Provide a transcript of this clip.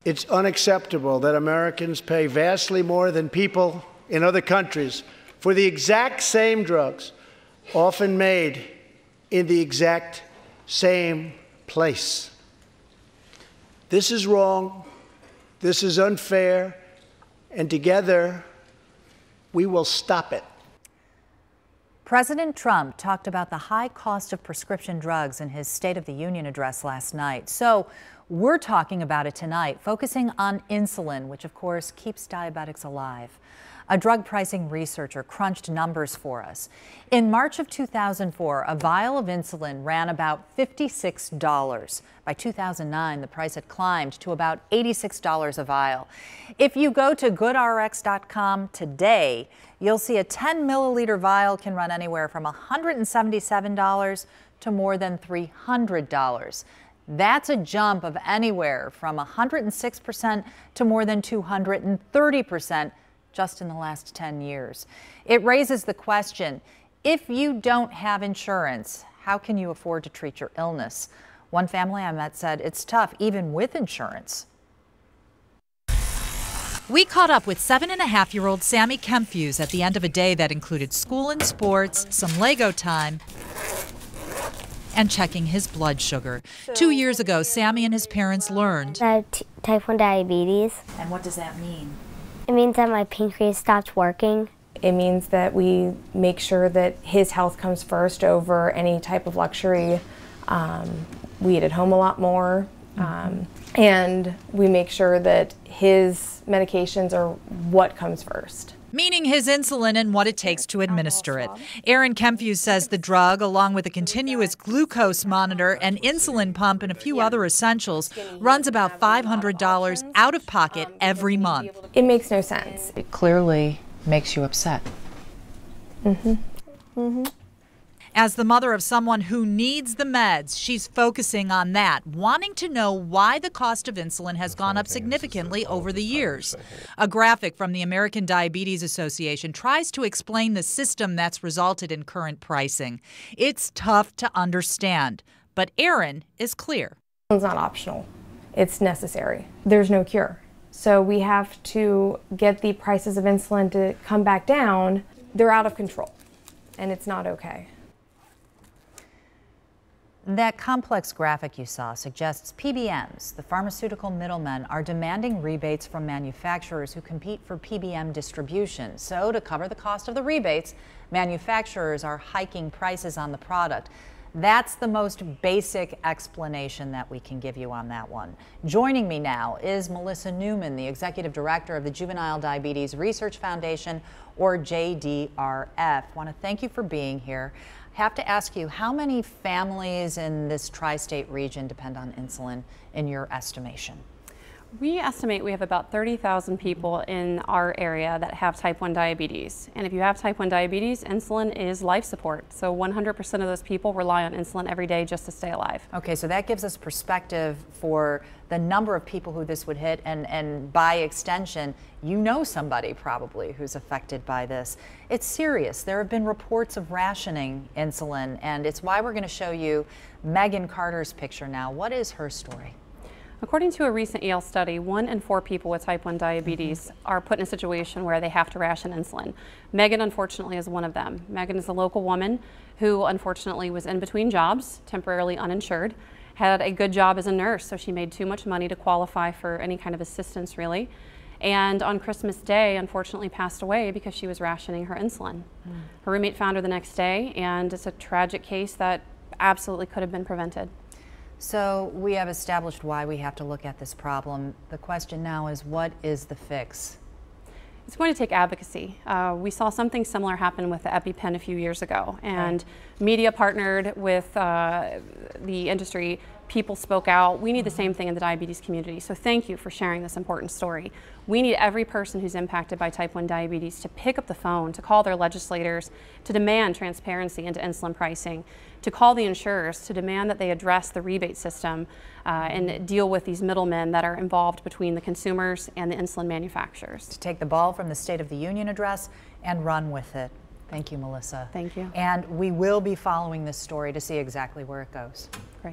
It's unacceptable that Americans pay vastly more than people in other countries for the exact same drugs, often made in the exact same place. This is wrong, this is unfair, and together we will stop it. President Trump talked about the high cost of prescription drugs in his State of the Union address last night. So we're talking about it tonight, focusing on insulin, which of course keeps diabetics alive. A drug pricing researcher crunched numbers for us. In March of 2004, a vial of insulin ran about $56. By 2009, the price had climbed to about $86 a vial. If you go to goodrx.com today, you'll see a 10 milliliter vial can run anywhere from $177 to more than $300. That's a jump of anywhere from 106% to more than 230%. Just in the last 10 years. It raises the question, if you don't have insurance, how can you afford to treat your illness? One family I met said it's tough even with insurance. We caught up with 7.5-year-old Sammy Kemphues at the end of a day that included school and sports, some Lego time, and checking his blood sugar. 2 years ago, Sammy and his parents learned I have type 1 diabetes. And what does that mean? It means that my pancreas stopped working. It means that we make sure that his health comes first over any type of luxury. We eat at home a lot more, and we make sure that his medications are what comes first. Meaning his insulin and what it takes to administer it. Aaron Kemphues says the drug, along with a continuous glucose monitor, an insulin pump, and a few other essentials, runs about $500 out of pocket every month. It makes no sense. It clearly makes you upset. As the mother of someone who needs the meds, she's focusing on that, wanting to know why the cost of insulin has gone up significantly over the years. A graphic from the American Diabetes Association tries to explain the system that's resulted in current pricing. It's tough to understand, but Aaron is clear. It's not optional. It's necessary. There's no cure. So we have to get the prices of insulin to come back down. They're out of control, and it's not okay. That complex graphic you saw suggests PBMs, the pharmaceutical middlemen, are demanding rebates from manufacturers who compete for PBM distribution. So to cover the cost of the rebates, manufacturers are hiking prices on the product. That's the most basic explanation that we can give you on that one. Joining me now is Melissa Newman, the Executive Director of the Juvenile Diabetes Research Foundation, or JDRF. Want to thank you for being here. Have to ask you, how many families in this tri-state region depend on insulin in your estimation? We estimate we have about 30,000 people in our area that have type 1 diabetes. And if you have type 1 diabetes, insulin is life support. So 100% of those people rely on insulin every day just to stay alive. Okay, so that gives us perspective for the number of people who this would hit, and by extension, you know somebody probably who's affected by this. It's serious. There have been reports of rationing insulin, and it's why we're going to show you Megan Carter's picture now. What is her story? According to a recent Yale study, 1 in 4 people with type 1 diabetes are put in a situation where they have to ration insulin. Megan, unfortunately, is one of them. Megan is a local woman who, unfortunately, was in between jobs, temporarily uninsured, had a good job as a nurse, so she made too much money to qualify for any kind of assistance, really. And on Christmas Day, unfortunately, passed away because she was rationing her insulin. Her roommate found her the next day, and it's a tragic case that absolutely could have been prevented. So we have established why we have to look at this problem. The question now is, what is the fix? It's going to take advocacy. We saw something similar happen with the EpiPen a few years ago, and media partnered with the industry. People spoke out. We need the same thing in the diabetes community. So thank you for sharing this important story. We need every person who's impacted by type 1 diabetes to pick up the phone, to call their legislators, to demand transparency into insulin pricing, to call the insurers, to demand that they address the rebate system and deal with these middlemen that are involved between the consumers and the insulin manufacturers. To take the ball from the State of the Union address and run with it. Thank you, Melissa. Thank you. And we will be following this story to see exactly where it goes. Great.